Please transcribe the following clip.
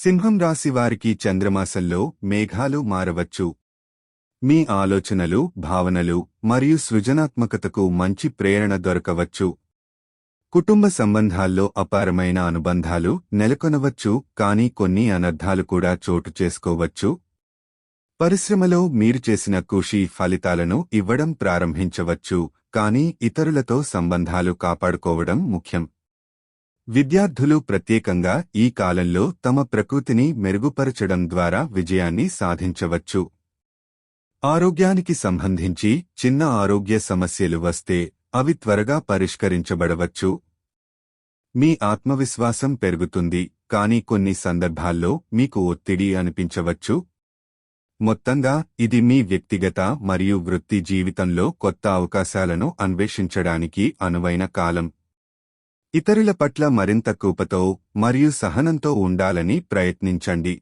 సింహం రాశి వారికి చంద్రమాసంలో మేఘాలు మారవచ్చు. మీ ఆలోచనలు, భావనలు మరియు సృజనాత్మకతకు మంచి ప్రేరణ దొరకవచ్చు. కుటుంబ సంబంధాల్లో అపారమైన అనుబంధాలు నెలకొనవచ్చు, కానీ కొన్ని అనర్థాలు కూడా చోటు చేసుకోవచ్చు. పరిశ్రమలో మీరు చేసిన కృషి ఫలితాలను ఇవ్వడం ప్రారంభించవచ్చు, కానీ ఇతరులతో సంబంధాలు కాపాడుకోవడం ముఖ్యం. విద్యార్థులు ప్రత్యేకంగా ఈ కాలంలో తమ ప్రకృతిని మెరుగుపరచడం ద్వారా విజయాన్ని సాధించవచ్చు. ఆరోగ్యానికి సంబంధించి చిన్న ఆరోగ్య సమస్యలు వస్తే అవి త్వరగా పరిష్కరించబడవచ్చు. మీ ఆత్మవిశ్వాసం పెరుగుతుంది, కానీ కొన్ని సందర్భాల్లో మీకు ఒత్తిడి అనిపించవచ్చు. మొత్తంగా ఇది మీ వ్యక్తిగత మరియు వృత్తి జీవితంలో కొత్త అవకాశాలను అన్వేషించడానికి అనువైన కాలం. ఇతరుల పట్ల మరింత కృపతో మరియు సహనంతో ఉండాలని ప్రయత్నించండి.